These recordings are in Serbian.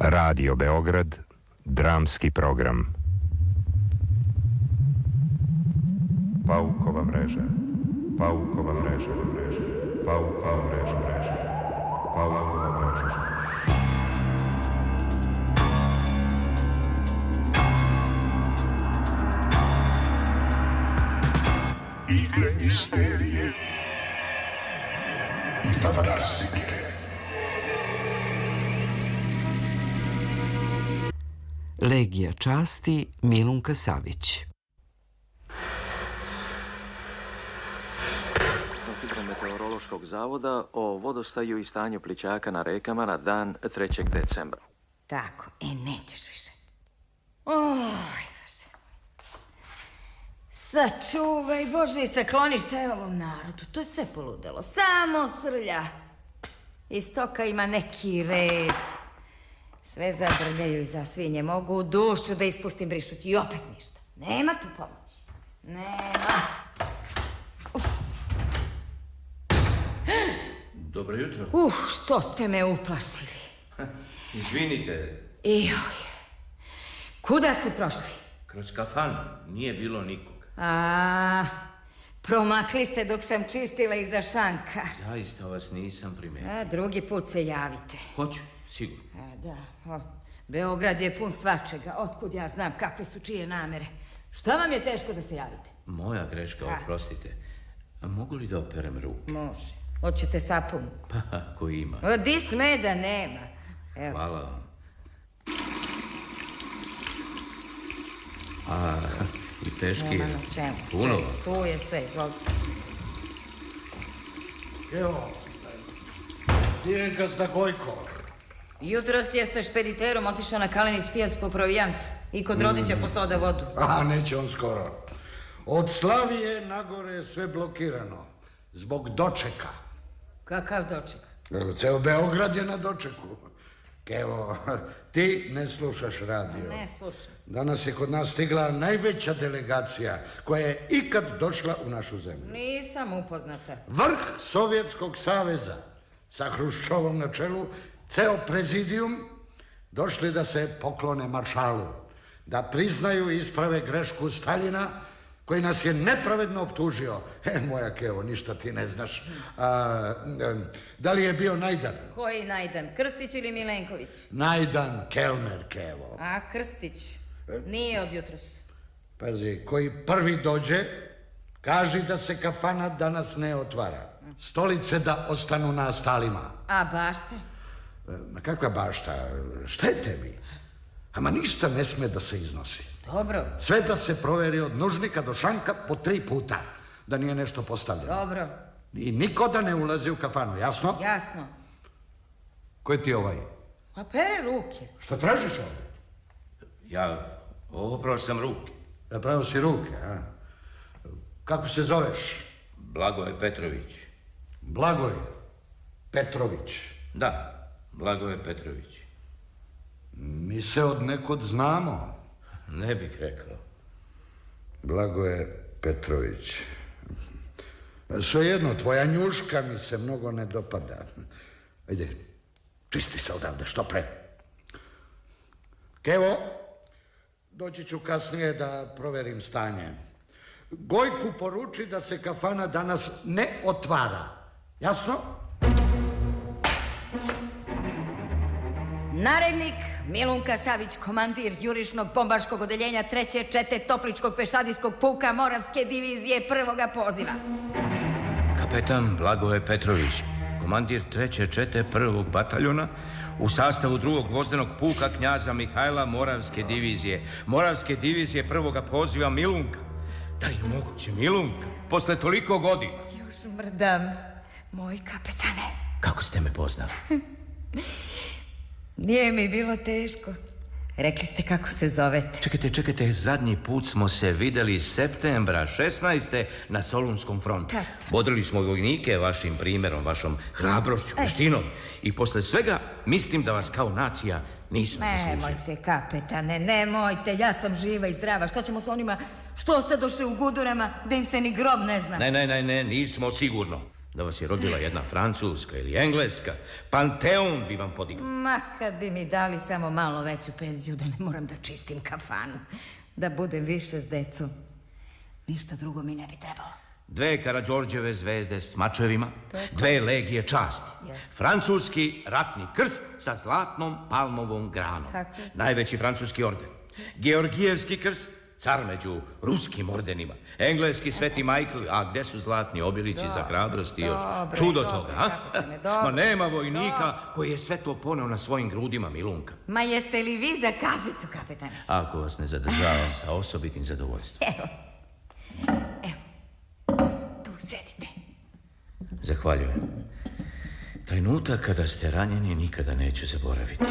Radio Beograd, dramski program. Paukova mreža, paukova mreža, paukova mreža, paukova mreža. Igre misterije i fantastike. Legija časti, Milunka Savić. Hidrometeorološkog zavoda o vodostaju i stanju plićaka na rekama na dan 3. decembra. Tako, nećeš više. Oj, Bože. Sačuvaj, Bože, i sakloni šta je ovom narodu. To je sve poludelo. Samo srlja. Iz toka ima neki red. Sve zabrljaju i zasvinje. Mogu u dušu da ispustim brišući. I opet ništa. Nema tu pomoći. Nema. Dobro jutro. Što ste me uplašili. Izvinite. Kuda ste prošli? Kroz kafanu nije bilo nikog. Promakli ste dok sam čistila iza šanka. Zaista vas nisam primetila. Drugi put se javite. Hoću, sigurno. Da, Beograd je pun svačega. Otkud ja znam kakve su čije namere. Šta vam je teško da se javite? Moja greška, oprostite. A mogu li da operem ruke? Može. Hoćete sapun? Pa, ako ima. Di sme da nema. Evo. Hvala vam. I teški je. Puno. Tu je sve, izvolite. Evo, gdje je gazda Gojko? Jutros je sa špediterom otišao na Kalenić pijac po provijant i kod Rodića po soda vodu. Neće on skoro. Od Slavije nagore sve blokirano. Zbog dočeka. Kakav doček? Ceo Beograd je na dočeku. Evo, ti ne slušaš radio. Ne slušam. Danas je kod nas stigla najveća delegacija koja je ikad došla u našu zemlju. Nisam upoznata. Vrh Sovjetskog saveza sa Hruščovom na čelu, ceo prezidijum došli da se poklone maršalu, da priznaju i isprave grešku Staljina koji nas je nepravedno optužio. Moja Kevo, ništa ti ne znaš. Da li je bio Najdan? Koji Najdan? Krstić ili Milenković? Najdan, kelner, Kevo. Krstić? Nije od jutros. Pazi, koji prvi dođe, kaži da se kafana danas ne otvara. Stolice da ostanu na stalima. A bašte? Kakva bašta? Šta je tebi? Ama ništa ne sme da se iznosi. Dobro. Sve da se proveri od Nužnika do Šanka po 3 puta. Da nije nešto postavljeno. Dobro. I niko da ne ulazi u kafanu, jasno? Jasno. Ko je ti ovaj? Pere ruke. Šta tražiš ovdje? Ja oprao sam ruke. Napravio si ruke, a? Kako se zoveš? Blagoje Petrović. Blagoj Petrović. Da, Blagoje Petrović. Mi se od nekud znamo. Ne bih rekao. Blagoje Petrović. Svejedno, tvoja njuška mi se mnogo ne dopada. Ajde, čisti se odavde, što pre. Kevo, doći ću kasnije da proverim stanje. Gojku poruči da se kafana danas ne otvara. Jasno? Narednik Milunka Savić, komandir jurišnog bombaškog odeljenja 3. čete Topličkog pešadijskog puka Moravske divizije 1. poziva. Kapetan Blagoje Petrović, komandir 3. čete 1. bataljona u sastavu 2. gvozdenog puka knjaza Mihajla Moravske divizije. Moravske divizije 1. poziva Milunka. Da li je moguće, Milunka, posle toliko godina? Još mrdam, moj kapetane. Kako ste me poznali? Nije mi bilo teško. Rekli ste kako se zovete. Čekajte, zadnji put smo se videli septembra 16. na Solunskom frontu. Bodrili smo vojnike vašim primjerom, vašom hrabrošću, veštinom. I posle svega mislim da vas kao nacija nismo zaslužili. Nemojte, kapetane, nemojte. Ja sam živa i zdrava. Šta ćemo s onima što ostadoše u gudurama da im se ni grob ne zna? Ne, nismo sigurno. Da vas je rodila jedna Francuska ili Engleska, Panteon bi vam podigao. Ma kad bi mi dali samo malo veću penziju da ne moram da čistim kafanu, da budem više s decom. Ništa drugo mi ne bi trebalo. 2 Karađorđeve zvezde s mačevima, 2 legije časti, francuski ratni krst sa zlatnom palmovom granom, najveći francuski orden, Georgijevski krst, car među ruskim ordenima, engleski Sveti Michael, a gde su zlatni obilići za hrabrost i još čudo toga, a? Ma nema vojnika koji je sve to poneo na svojim grudima, Milunka. Ma jeste li vi za kaficu, kapetane? Ako vas ne zadržavam sa osobitim zadovoljstvom. Evo, tu sedite. Zahvaljujem. Trenutak kada ste ranjeni nikada neću zaboraviti.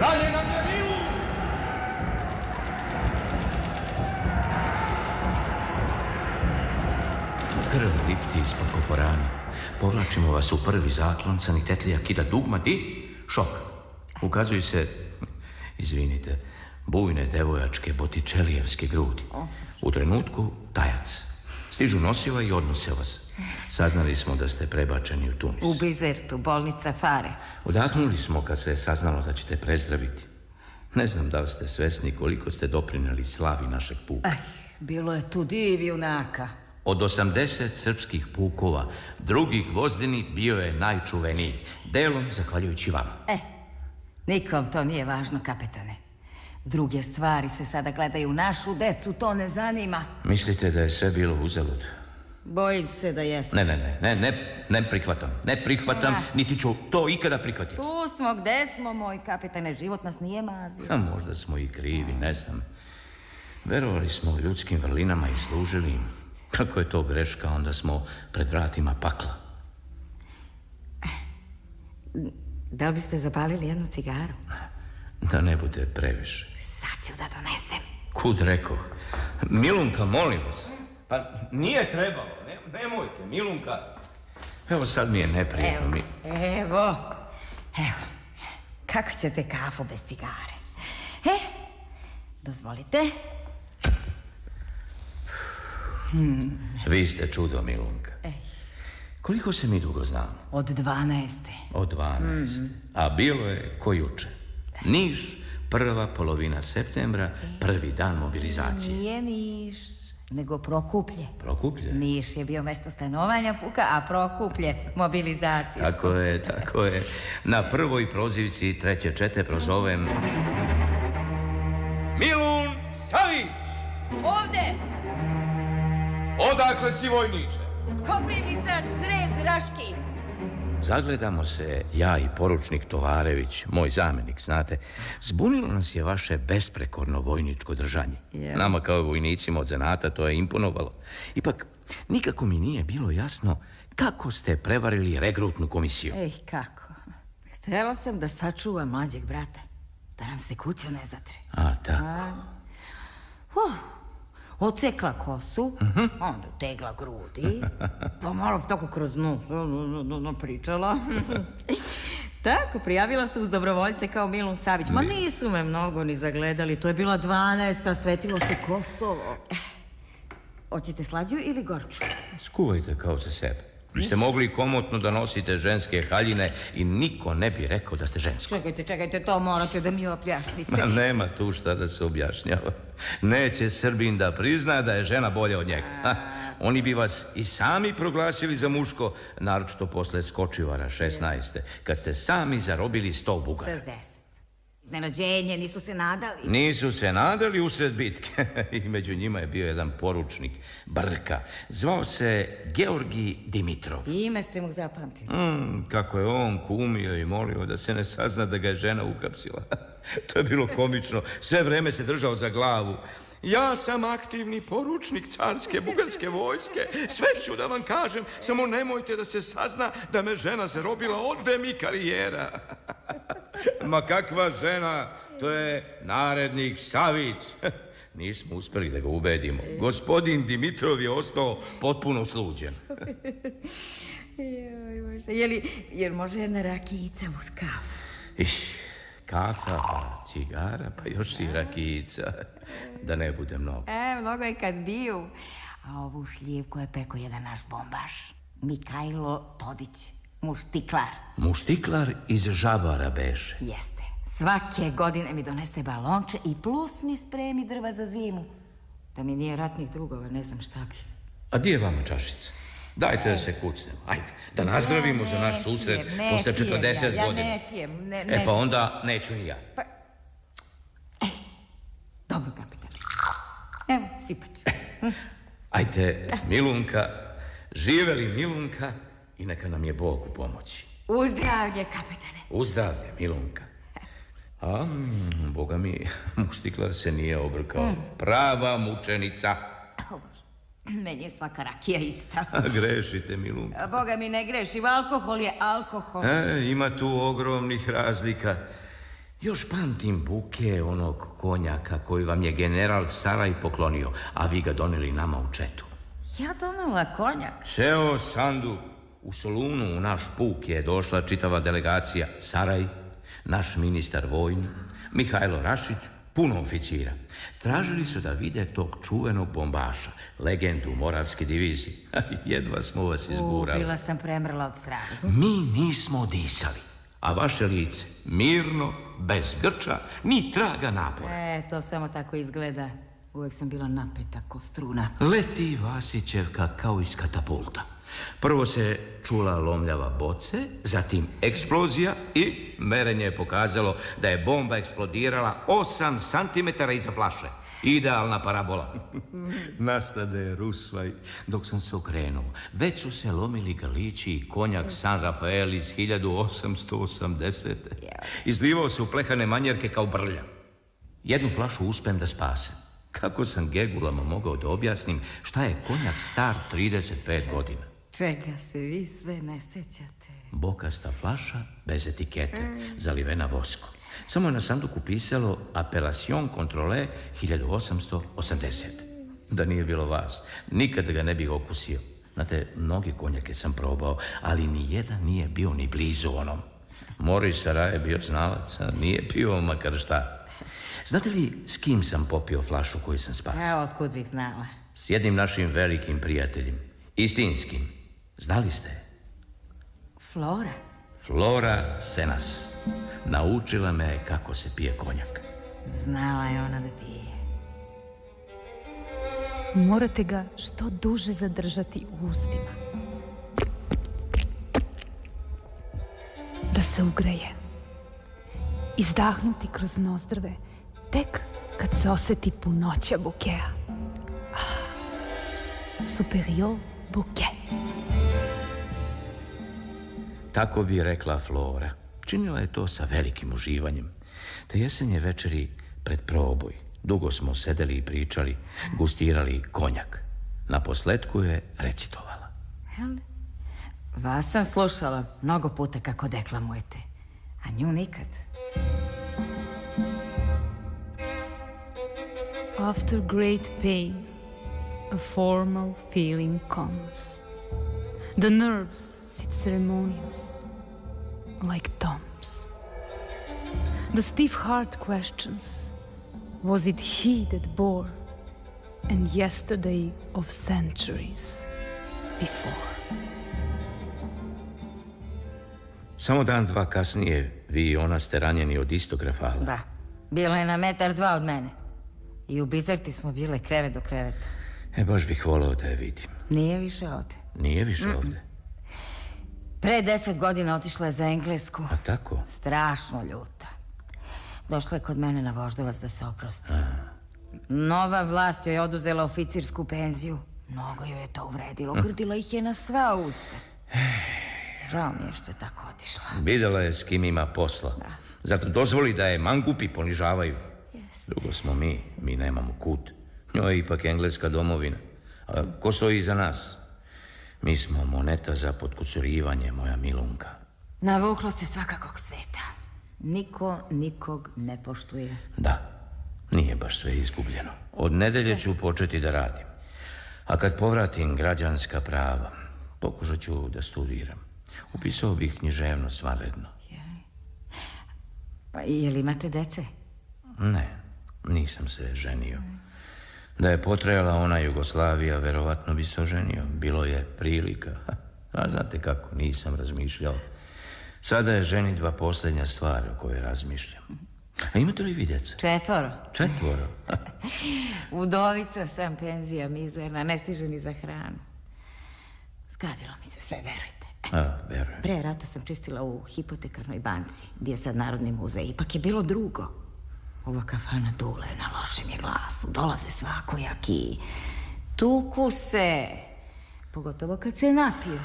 Dalje nam je Milun! Krv lipti ispod koporana. Povlačimo vas u prvi zaklon, sanitetlija kida dugmat i šok. Ukazuju se, izvinite, bujne devojačke botičelijevske grudi. U trenutku tajac. Stižu nosiva i odnose vas. Saznali smo da ste prebačeni u Tunis. U Bizertu, bolnica Fare. Udahnuli smo kad se saznalo da ćete prezdraviti. Ne znam da li ste svesni koliko ste doprineli slavi našeg puka. Bilo je tu div junaka. Od 80 srpskih pukova, drugi Gvozdeni bio je najčuveniji. Delom zahvaljujući vama. Nikom to nije važno, kapetane. Druge stvari se sada gledaju, našu decu to ne zanima. Mislite da je sve bilo uzalud? Bojim se da jeste. Ne prihvatam, niti ću to ikada prihvatiti. Tu smo, gde smo, moj kapetane, život nas nije mazio. A možda smo i krivi, ne znam. Verovali smo ljudskim vrlinama i služili im. Kako je to greška, onda smo pred vratima pakla. Da li biste zapalili jednu cigaru? Da ne bude previše. Sad ću da donesem. Kud rekoh? Milunka, molim vas. Pa nije trebalo, nemojte, Milunka. Evo sad mi je neprijatno. Evo. Kako ćete kafu bez cigare? Dozvolite. Vi ste čudo, Milunka. Koliko se mi dugo znamo? Od 12. Od 12. A bilo je ko juče. Niš, prva polovina septembra, prvi dan mobilizacije. Nije Niš, nego Prokuplje. Prokuplje? Niš je bio mesto stanovanja puka, a Prokuplje mobilizacijsko. Tako je. Na prvoj prozivci 3. čete prozovem... Milun Savić! Ovde! Odakle si, vojniče? Koprivnica, Srez, Raški. Zagledamo se, ja i poručnik Tovarević, moj zamenik, znate. Zbunilo nas je vaše besprekorno vojničko držanje. Nama kao vojnicima od zanata to je imponovalo. Ipak, nikako mi nije bilo jasno kako ste prevarili regrutnu komisiju. Kako? Htjela sam da sačuvam mlađeg brata, da nam se kuća ne zatre. A, tako. Ocekla kosu, onda tegla grudi, pa malo tako kroz pričala. Tako, prijavila se uz dobrovoljce kao Milun Savić. Ma nisu me mnogo ni zagledali, to je bila 12. Svetilo se Kosovo. Hoćete slađu ili gorču? Skuvajte kao za sebe. Vi ste mogli komotno da nosite ženske haljine i niko ne bi rekao da ste žensko. Čekajte, to morate da mi objasnite. Nema tu šta da se objašnjava. Neće Srbin da prizna da je žena bolja od njega. Oni bi vas i sami proglasili za muško, naročito posle Skočivara 16. kad ste sami zarobili 100 Bugara. 60. Iznenađenje, nisu se nadali. Nisu se nadali usred bitke. I među njima je bio jedan poručnik, Brka. Zvao se Georgij Dimitrov. Ime ste mu zapamtili. Kako je on kumio i molio da se ne sazna da ga je žena uhapsila. To je bilo komično. Sve vreme se držao za glavu. Ja sam aktivni poručnik carske bugarske vojske. Sve ću da vam kažem, samo nemojte da se sazna da me žena zarobila, odbe mi karijera. Ma kakva žena, to je narednik Savić. Nismo uspeli da ga ubedimo. Gospodin Dimitrov je ostao potpuno sluđen. Jel može jedna rakijica uz kafu? Kafa, pa cigara, pa još i rakijica. Da ne bude mnogo. Mnogo je kad biju. A ovu šljivku je peko jedan naš bombaš. Mihajlo Todić, muštiklar. Muštiklar iz Žabara beše. Jeste. Svake godine mi donese balonče i plus mi spremi drva za zimu. Da mi nije ratnih drugova, ne znam šta bi. A gdje je vama čašica? Dajte da se kucnemo. Ajde, da nazdravimo za naš susret posle 40 godina. Ja ne pijem, Pa onda neću ni ja. Dobro, kapitan. Evo, sipat ću. Ajde, Milunka, živeli Milunka i neka nam je Bog u pomoći. Uzdravlje, kapitane. Uzdravlje, Milunka. A, Boga mi, muštiklar se nije obrkao. Prava mučenica. Meni je svaka rakija ista. Grešite, Milunka. Boga mi ne grešim, alkohol je alkohol. Ima tu ogromnih razlika. Još pamtim buke onog konjaka koji vam je general Saraj poklonio, a vi ga doneli nama u četu. Ja donela konjak? Ceo Sandu u Solunu u naš puk je došla čitava delegacija. Saraj, naš ministar vojni, Mihajlo Rašić, puno oficira. Tražili su da vide tog čuvenog bombaša, legendu Moravske divizije. Jedva smo vas izgurali. Bila sam premrla od straha. Mi nismo disali, a vaše lice mirno, bez grča, ni traga napora. To samo tako izgleda. Uvijek sam bila napeta ko struna. Leti Vasićevka kao iz katapulta. Prvo se čula lomljava boce, zatim eksplozija i merenje je pokazalo da je bomba eksplodirala 8 cm iza flaše. Idealna parabola. Nastade rusvaj dok sam se okrenuo. Već su se lomili galići i konjak San Rafael iz 1880. Izlivao se u plehane manjerke kao brlja. Jednu flašu uspem da spasem. Kako sam gegulama mogao da objasnim šta je konjak star 35 godina? Čega se vi sve ne sjećate? Bokasta flaša, bez etikete, zalivena voskom. Samo je na sanduku pisalo Apelacion Controle 1880. Da nije bilo vas, nikad ga ne bih okusio. Znate, mnogi konjake sam probao, ali ni jedan nije bio ni blizu onom. Moris Saraj je bio znalac, a nije pio makar šta. Znate li s kim sam popio flašu koju sam spasio? Otkud bih znala? S jednim našim velikim prijateljem. Istinskim. Znali ste? Flora? Flora Senas. Naučila me kako se pije konjak. Znala je ona da pije. Morate ga što duže zadržati u ustima. Da se ugreje. Izdahnuti kroz nozdrve tek kad se osjeti punoća bukeja. Superior bouquet. Tako bi rekla Flora. Činila je to sa velikim uživanjem. Te jesenje večeri pred proboj. Dugo smo sedeli i pričali, gustirali konjak. Naposletku je recitovala. Vas sam slušala mnogo puta kako deklamujete, a nju nikad. After great pain, a formal feeling comes. The nerves sit ceremonious, like tombs. The stiff heart questions, was it he that bore, and yesterday of centuries before? Samo dan, dva kasnije, vi i ona ste ranjeni od istog rafala. Da, bila je na 1,2 metra od mene. I u Bizerti smo bile krevet do kreveta. Baš bih voleo da je vidim. Nije više ovde. Nije više ovde? Pre 10 godina otišla je za Englesku. A tako? Strašno ljuta. Došla je kod mene na Voždovac da se oprosti. Nova vlast joj je oduzela oficirsku penziju. Mnogo joj je to uvredilo. Grdila ih je na sva usta. Žao mi je što je tako otišla. Videla je s kim ima posla. Da. Zato dozvoli da je mangupi ponižavaju. Drugo smo mi nemamo kut. Njoj je ipak engleska domovina. A ko stoji iza nas? Mi smo moneta za potkusurivanje, moja Milunka. Navuklo se svakakog sveta. Niko nikog ne poštuje. Da, nije baš sve izgubljeno. Od nedelje ću početi da radim. A kad povratim građanska prava, pokušat ću da studiram. Upisao bih književnost vanredno. Pa je li imate dece? Ne, nisam se ženio. Da je potrajala ona Jugoslavija, verovatno bi se oženio. Bilo je prilika. A znate kako, nisam razmišljao. Sada je ženidba posljednja stvar o kojoj razmišljam. A imate li vi djeca? 4. 4? Udovica sam, penzija mizerna, ne stiže ni za hranu. Zgadilo mi se sve, verujte. Verujem. Pre rata sam čistila u hipotekarnoj banci, gdje je sad Narodni muzej. Ipak je bilo drugo. Ova kafana dule na lošem je glasu. Dolaze svakojaki. Tuku se. Pogotovo kad se napiju.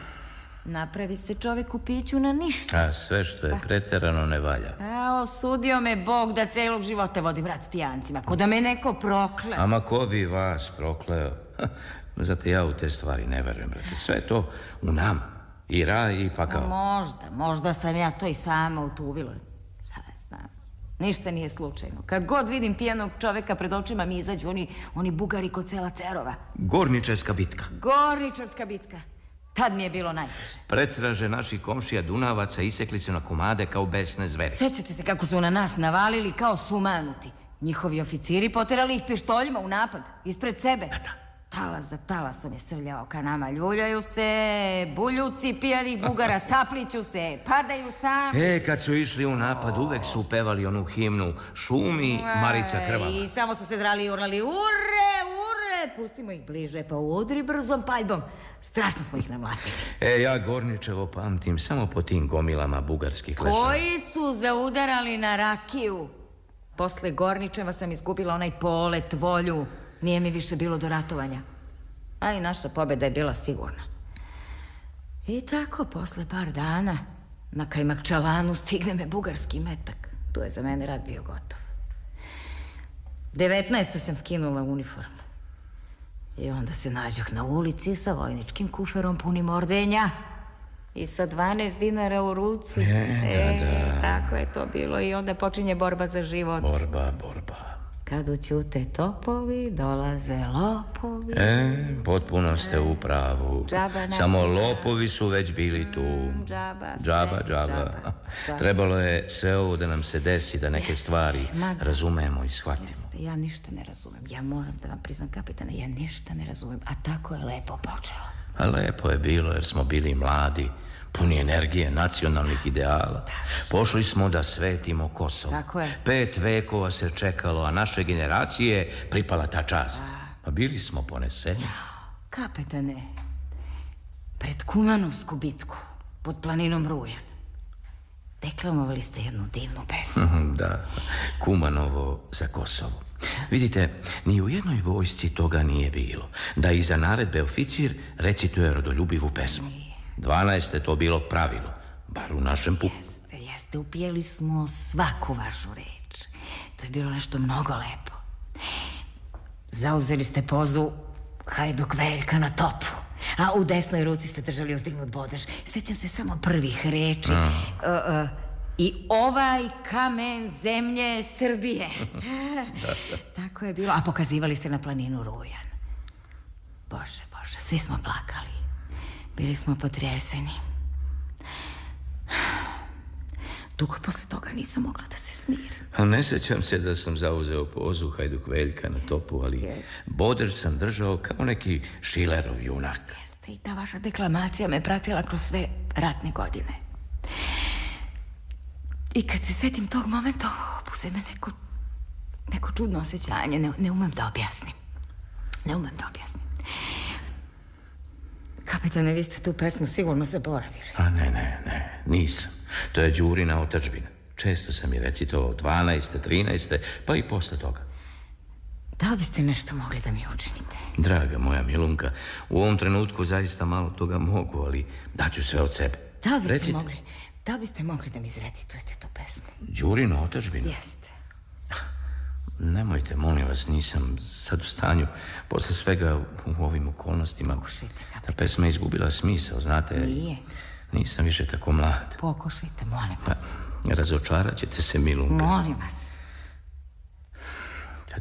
Napravi se čovjek u piću na ništa. A sve što je preterano ne valja. A osudio me Bog da celog života vodim rat s pijancima. Ko da me neko prokleo. Ama ko bi vas prokleo? Zato ja u te stvari ne verujem, brate. Sve to u nam. I raj i pakao. Možda sam ja to i sama utuvila. Šta ja znam. Ništa nije slučajno. Kad god vidim pijanog čoveka pred očima mi izađu oni bugari kod sela Cerova. Gorničevska bitka. Gorničevska bitka. Tad mi je bilo najteže. Predsraže naših komšija Dunavaca isekli su na komade kao besne zveri. Sećate se kako su na nas navalili kao sumanuti. Njihovi oficiri poterali ih pištoljima u napad, ispred sebe. Da. Talas za talasom je srljao ka nama. Ljuljaju se, buljuci pijanih bugara, sapliću se, padaju sami. Kad su išli u napad, uvek su pevali onu himnu Šumi Marica krvava. I samo su se drali i urlali, ure, pustimo ih bliže, pa udri brzom paljbom. Strašno smo ih namlatili. Ja Gorničevo pamtim samo po tim gomilama bugarskih leševa. Koji su zaudarali na rakiju. Posle Gorničeva sam izgubila onaj polet, volju. Nije mi više bilo do ratovanja. A i naša pobjeda je bila sigurna. I tako, posle par dana, na Kajmakčalanu stigne me bugarski metak. Tu je za mene rat bio gotov. 19. sam skinula uniformu. I onda se nađoh na ulici sa vojničkim kuferom punim ordenja i sa 12 dinara u ruci. Da. Tako je to bilo i onda počinje borba za život. Borba. Kad ućute topovi, dolaze lopovi. Potpuno ste u pravu. Samo lopovi su već bili tu. Džaba. Trebalo je sve ovo da nam se desi, da neke stvari razumemo i shvatimo. Ja ništa ne razumem. Ja moram da vam priznam, kapitane, ja ništa ne razumem. A tako je lepo počelo. A lepo je bilo jer smo bili mladi, puni energije, nacionalnih ideala. Pošli smo da svetimo Kosovo. Tako je. 5 vekova se čekalo, a naše generacije pripala ta čast. Pa bili smo poneseni. Kapitane, pred Kumanovsku bitku, pod planinom Rujan, deklamovali ste jednu divnu pesmu. Da, Kumanovo za Kosovo. Vidite, ni u jednoj vojsci toga nije bilo. Da iza naredbe oficir recituje rodoljubivu pesmu. 12 je to bilo pravilo, bar u našem puku. Jeste, upijeli smo svaku vašu reč. To je bilo nešto mnogo lepo. Zauzeli ste pozu Hajduk Veljka na topu, a u desnoj ruci ste držali uzdignut bodež. Sećam se samo prvih reči. I ovaj kamen zemlje Srbije. Tako je bilo. A pokazivali ste na planinu Rujan. Bože, svi smo plakali. Bili smo potreseni. Dugo posle toga nisam mogla da se smirim. A ne sećam se da sam zauzeo pozu Hajduk Veljka na topu, ali bodež sam držao kao neki Šilerov junak. Jeste, i ta vaša deklamacija me pratila kroz sve ratne godine. I kad se setim tog momenta, opuze me neko čudno osjećanje. Ne umem da objasnim. Kapitane, vi ste tu pesmu sigurno zaboravili. A ne, nisam. To je Đurina otadžbina. Često sam je recitovao 12. 13. pa i posle toga. Da biste nešto mogli da mi učinite? Draga moja Milunka, u ovom trenutku zaista malo toga mogu, ali daću sve od sebe. Da biste mogli da mi izrecitujete tu pesmu? Đurinu otadžbinu? Jeste. Nemojte, molim vas, nisam sad u stanju. Posle svega u ovim okolnostima. Pokušajte, kapitane. Ta pesma je izgubila smisao, znate. Nije. Nisam više tako mlad. Pokušajte, molim vas. Pa, razočarat ćete se, Milunka. Molim vas.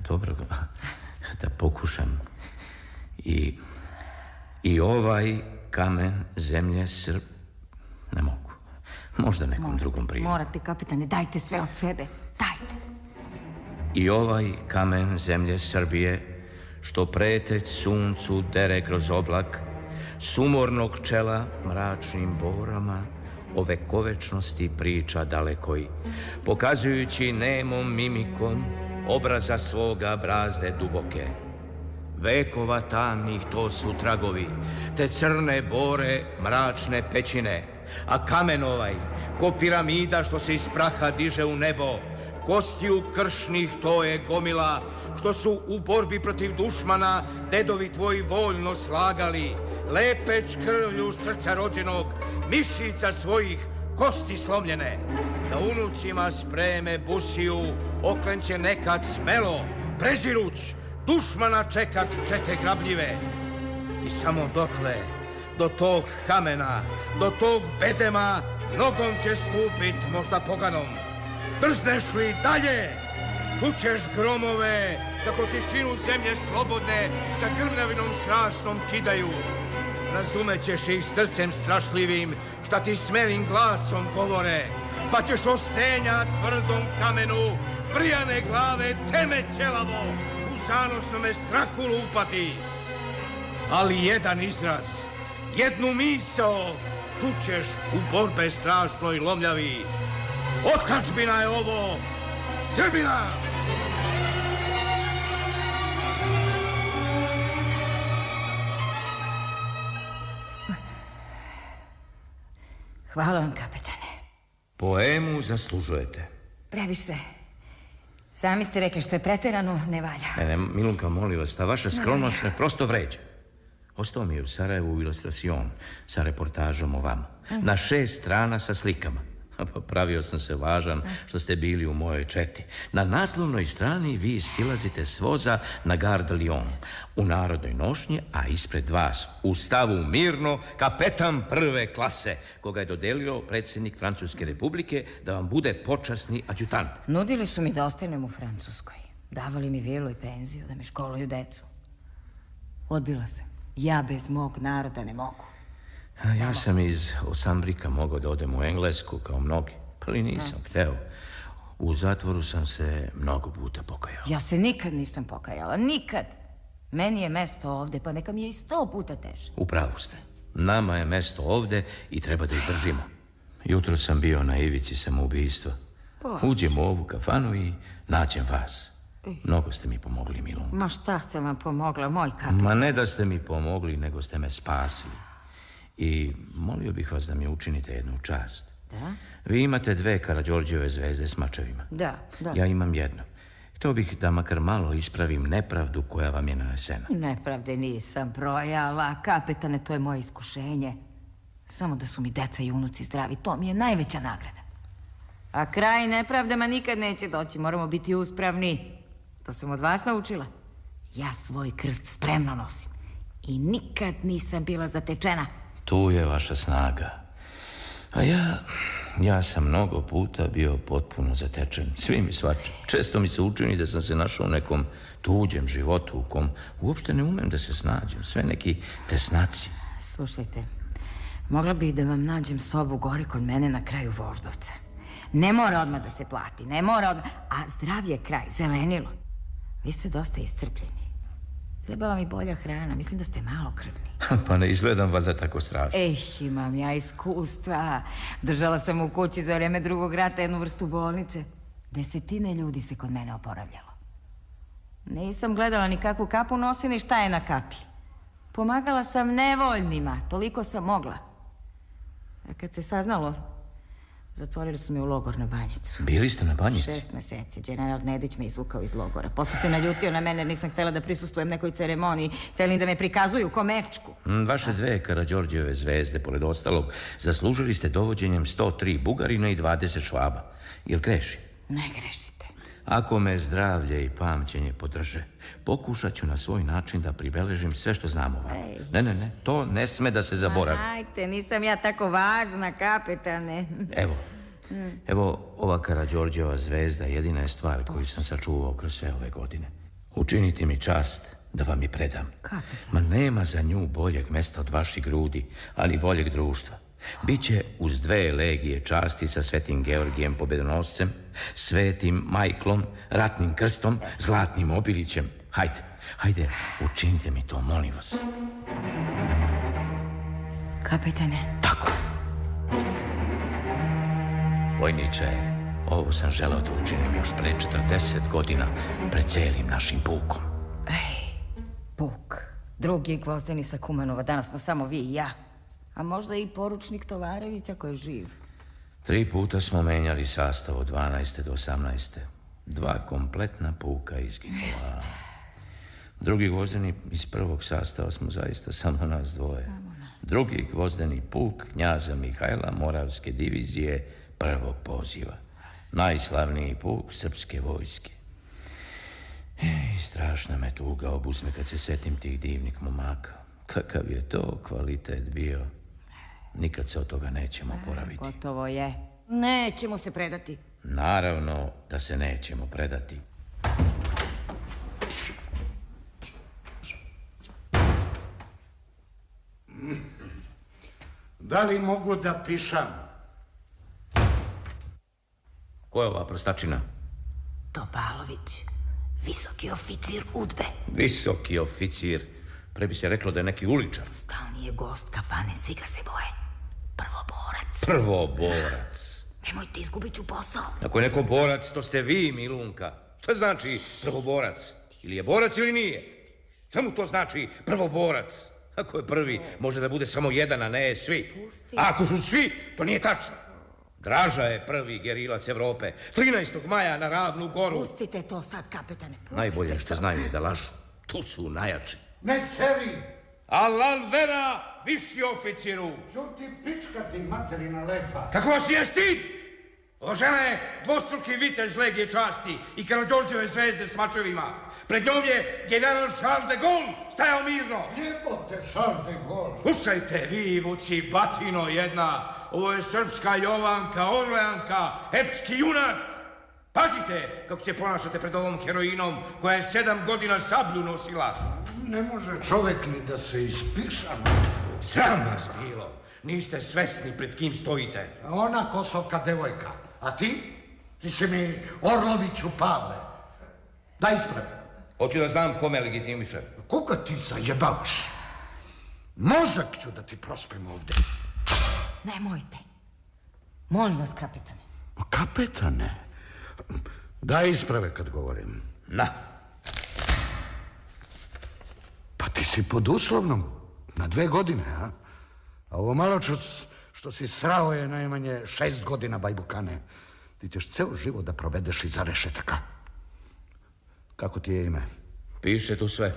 Dobro, da pokušam. I ovaj kamen zemlje Ne mogu. Možda nekom drugom prilikom. Morate, kapitane, dajte sve od sebe. Dajte. I ovaj kamen zemlje Srbije, što preteć suncu dere kroz oblak, sumornog čela mračnim borama, o vekovečnosti priča dalekoj, pokazujući nemom mimikom obraza svoga brazde duboke. Vekova tamnih to su tragovi, te crne bore mračne pećine, a kamen ovaj, ko piramida što se iz praha diže u nebo, kostiju kršnih to je gomila, što su u borbi protiv dušmana dedovi tvoji voljno slagali, lepeć krvlju srca rođenog, mišica svojih kosti slomljene, da unucima spreme busiju, okrenće nekad smelo, preziruć, dušmana čekat čete grabljive. I samo dotle, do tog kamena, do tog bedema, nogom će stupit možda poganom. Drzneš li dalje, čućeš gromove, kako tišinu zemlje slobodne sa grmljavinom strašnom kidaju. Razumećeš ih srcem strašljivim, šta ti smelim glasom govore, pa ćeš ostenja tvrdom kamenu, brijane glave teme ćelavo, u zanosnome strahu lupati. Ali jedan izraz, jednu misao, čućeš u borbe strašnoj lomljavi. Otadžbina je ovo, Srbina! Hvala vam, kapetane. Poemu zaslužujete. Previše. Sami ste rekli što je preterano, ne valja. Ne, Milunka, molim vas, ta vaša skromnost me prosto vređa. Ostao mi je u Sarajevu ilustracion sa reportažom o vama. Na 6 strana sa slikama. Pravio sam se važan što ste bili u mojoj četi. Na naslovnoj strani vi silazite s voza na Gare de Lyon u narodnoj nošnji, a ispred vas u stavu mirno kapetan prve klase, koga je dodelio predsjednik Francuske republike da vam bude počasni adjutant. Nudili su mi da ostanem u Francuskoj. Davali mi vilu i penziju, da mi školuju decu. Odbila sam. Ja bez mog naroda ne mogu. Ja sam iz Osambrika mogao da odem u Englesku kao mnogi, ali nisam hteo. U zatvoru sam se mnogo puta pokajao. Ja se nikad nisam pokajala, nikad. Meni je mesto ovde, pa neka mi je i 100 puta teže. U pravu ste. Nama je mesto ovde i treba da izdržimo. Jutro sam bio na ivici samoubistva. Uđem u ovu kafanu i nađem vas. Mnogo ste mi pomogli, Milunka. Ma šta sam vam pomogla, moj kapitan? Ma ne da ste mi pomogli, nego ste me spasili. I molio bih vas da mi učinite jednu čast. Da? Vi imate 2 Karađorđeve zvezde s mačevima. Da. Ja imam jednu. Htio bih da makar malo ispravim nepravdu koja vam je nanesena. Nepravde nisam brojala, kapetane, to je moje iskušenje. Samo da su mi deca i unuci zdravi, to mi je najveća nagrada. A kraj nepravdama nikad neće doći, moramo biti uspravni. To sam od vas naučila. Ja svoj krst spremno nosim i nikad nisam bila zatečena. Tu je vaša snaga. A ja sam mnogo puta bio potpuno zatečen. Svi mi svača. Često mi se učini da sam se našao u nekom tuđem životu u kom uopšte ne umem da se snađem. Sve neki tesnaci. Slušajte, mogla bih da vam nađem sobu gori kod mene na kraju Voždovca. Ne mora odmah da se plati, ne mora odmah. A zdrav je kraj, zelenilo. Vi ste dosta iscrpljeni. Trebala mi bolja hrana, mislim da ste malo krvni. Pa ne izgledam valjda tako strašno. Imam ja iskustva. Držala sam u kući za vreme Drugog rata jednu vrstu bolnice. 10 ljudi se kod mene oporavljalo. Nisam gledala ni kakvu kapu nosi, ni šta je na kapi. Pomagala sam nevoljnima, toliko sam mogla. A kad se saznalo, zatvorili su me u logor na Banjicu. Bili ste na Banjici? 6 meseci. General Nedić me izvukao iz logora. Posle se naljutio na mene jer nisam htjela da prisustvujem nekoj ceremoniji. Htjeli da me prikazuju ko mečku. Vaše 2 Karađorđeve zvezde, pored ostalog, zaslužili ste dovođenjem 103 Bugarina i 20 Švaba. Jel grešim? Ne grešite. Ako me zdravlje i pamćenje podrže, pokušat ću na svoj način da pribeležim sve što znam o vama. Ne, to ne sme da se zaboravi. Ajte, nisam ja tako važna, kapetane. Evo, ova Karađorđeva zvezda jedina je stvar koju sam sačuvao kroz sve ove godine. Učinite mi čast da vam je predam. Kapetan. Ma nema za nju boljeg mesta od vaših grudi, ali boljeg društva. Biće uz 2 legije časti sa Svetim Georgijem pobjedonoscem, Svetim Majklom, ratnim krstom, zlatnim obilićem. Hajde, učinite mi to, molim vas. Kapetane. Tako. Vojniče, ovo sam želeo da učinim još pre 40 godina pred celim našim pukom. Puk. Drugi Gvozdeni sa Kumanova. Danas smo samo vi i ja. A možda i poručnik Tovarević ako je živ. 3 puta smo menjali sastav od 12. do 18. 2 kompletna puka izginula. Drugi Gvozdeni iz prvog sastava smo zaista samo nas dvoje. Drugi Gvozdeni puk knjaza Mihajla Moravske divizije prvog poziva. Najslavniji puk srpske vojske. Strašna me tuga obuzme kad se setim tih divnih momaka. Kakav je to kvalitet bio. Nikad se od toga nećemo oporaviti. Gotovo je. Nećemo se predati. Naravno da se nećemo predati. Da li mogu da pišam? Ko je ova prostačina? Topalović, visoki oficir UDBE. Visoki oficir. Pre bi se reklo da je neki uličar. Stalni je gost kafane, svi ga se boje. Prvoborac. Prvoborac. Nemojte, izgubit ću posao. Ako je neko borac, to ste vi, Milunka. Šta znači prvoborac? Ili je borac ili nije? Čemu to znači prvoborac? Ako je prvi, može da bude samo jedan, a ne svi. A ako su svi, to nije tačno. Draža je prvi gerilac Evrope. 13. maja na Ravnu goru. Pustite to sad, kapetane. Najbolje što znaju je da lažu. Tu su najjači. Ne seli! Alal vera, viši oficiru! Žuti pička ti materina lepa. Kako vas nije stid? Ova žena je dvostruki vitez legije časti i Karađorđeve zvezde s mačevima. Pred njom je general Charles de Gaulle stajao mirno. Jebote, Charles de Gaulle. Slušajte, vi, vuci batino jedna, ovo je srpska Jovanka, Orleanka, epski junak. Pazite kako se ponašate pred ovom heroinom koja je 7 godina sablju nosila. Ne može čovek ni da se ispiša. Sram vas bilo. Niste svesni pred kim stojite. A ona kosovka devojka. A ti? Ti si mi Orloviću Pavle. Daj ispravi. Hoću da znam kome legitimiše. Koga ti zajebavaš? Mozak ću da ti prospem ovde. Nemojte. Molim vas, kapetane. Kapetane? Daj isprave kad govorim. Na. Pa ti si pod uslovnom na 2 godine, a? A ovo malo što si srao je najmanje 6 godina, bajbukane. Ti ćeš ceo život da provedeš iza rešetaka. Kako ti je ime? Piše tu sve.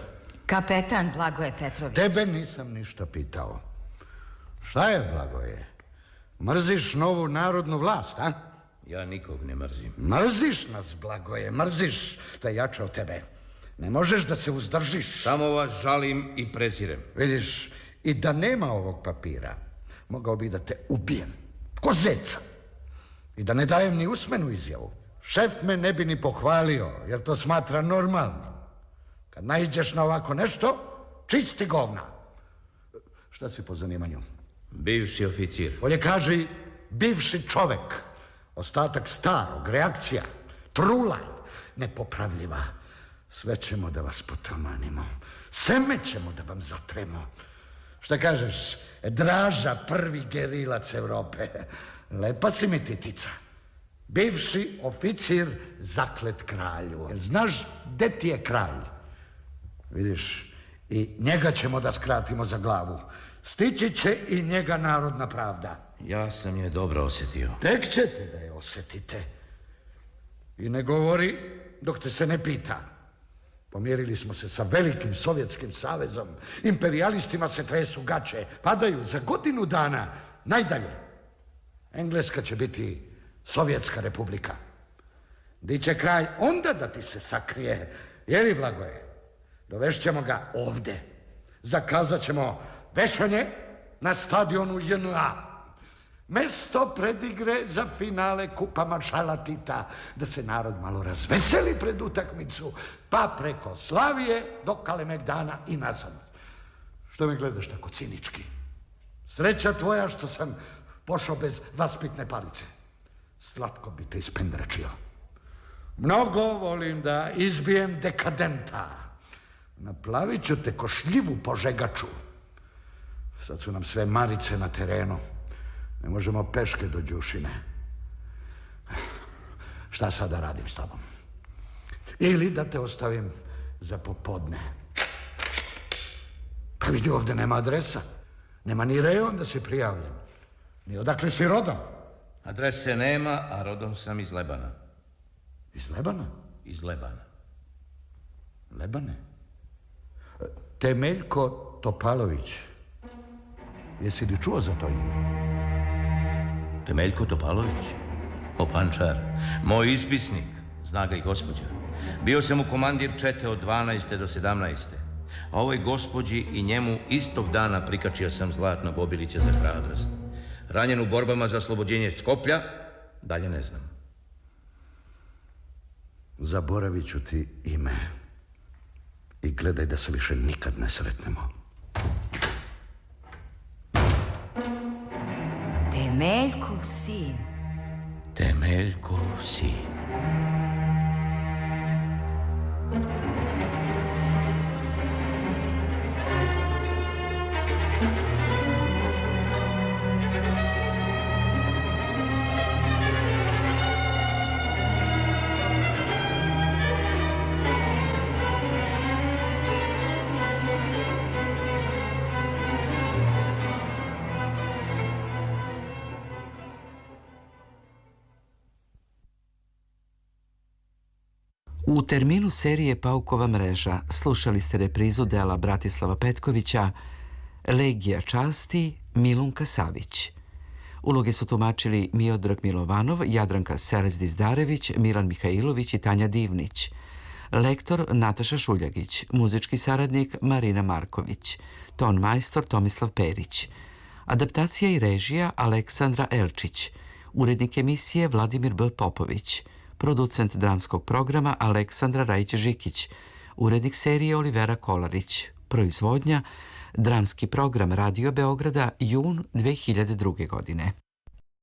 Kapetan Blagoje Petrović. Tebe nisam ništa pitao. Šta je, Blagoje? Mrziš novu narodnu vlast, a? Ja nikog ne mrzim. Mrziš nas, Blagoje, mrziš. To je jače od tebe. Ne možeš da se uzdržiš. Samo vas žalim i prezirem. Vidiš, i da nema ovog papira, mogao bi da te ubijem. Ko zeca. I da ne dajem ni usmenu izjavu. Šef me ne bi ni pohvalio, jer to smatra normalnim. Kad naiđeš na ovako nešto, čisti govna. Šta si po zanimanju? Bivši oficir. Bolje kaži, bivši čovek. Ostatak starog, reakcija, trula, nepopravljiva. Sve ćemo da vas potamanimo. Seme ćemo da vam zatremo. Šta kažeš, Draža, prvi gerilac Evrope. Lepa si mi titica. Bivši oficir zaklet kralju. Jel znaš gde ti je kralj? Vidiš, i njega ćemo da skratimo za glavu. Stići će i njega narodna pravda. Ja sam je dobro osjetio. Tek ćete da je osjetite. I ne govori dok te se ne pita. Pomjerili smo se sa velikim Sovjetskim savezom. Imperijalistima se tresu gače. Padaju za godinu dana. Najdalje. Engleska će biti Sovjetska republika. Di će kraj onda da ti se sakrije. Jeli, Blagoje? Dovešćemo ga ovde. Zakazat ćemo vešanje na stadionu JNA. Mesto predigre za finale Kupa maršala Tita. Da se narod malo razveseli pred utakmicu, pa preko Slavije do Kalemegdana i nazad. Što me gledaš tako cinički? Sreća tvoja što sam pošao bez vaspitne palice. Slatko bi te ispendrečio. Mnogo volim da izbijem dekadenta. Naplavit ću te ko šljivu po žegaču. Sad su nam sve marice na terenu. Ne možemo peške do Đušine. Šta sad da radim s tobom? Ili da te ostavim za popodne. Pa vidi, ovde nema adresa. Nema ni rejon da se prijavljam. Ni odakle si rodom. Adrese nema, a rodom sam iz Lebana. Iz Lebana? Iz Lebana. Lebane? Temeljko Topalović. Jesi li čuo za to ime? Temeljko Topalović? Opančar. Moj ispisnik. Zna ga i gospođa. Bio sam u komandir čete od 12. do 17. A ovoj gospođi i njemu istog dana prikačio sam zlatnog obilića za hrabrost. Ranjen u borbama za oslobođenje Skoplja, dalje ne znam. Zaboravit ću ti ime. I gledaj da se više nikad ne sretnemo. Temeljkov sin. Temeljkov sin. U terminu serije Paukova mreža slušali ste reprizu dela Bratislava Petkovića Legija časti Milunka Savić. Uloge su tumačili Miodrag Milovanov, Jadranka Selez-Dizdarević, Milan Mihajlović i Tanja Divnić. Lektor Nataša Šuljagić, muzički saradnik Marina Marković, ton majstor Tomislav Perić. Adaptacija i režija Aleksandra Elčić, urednik emisije Vladimir B. Popović, producent dramskog programa Aleksandra Rajić-Žikić, urednik serije Olivera Kolarić, proizvodnja Dramski program Radio Beograda, jun 2002. godine.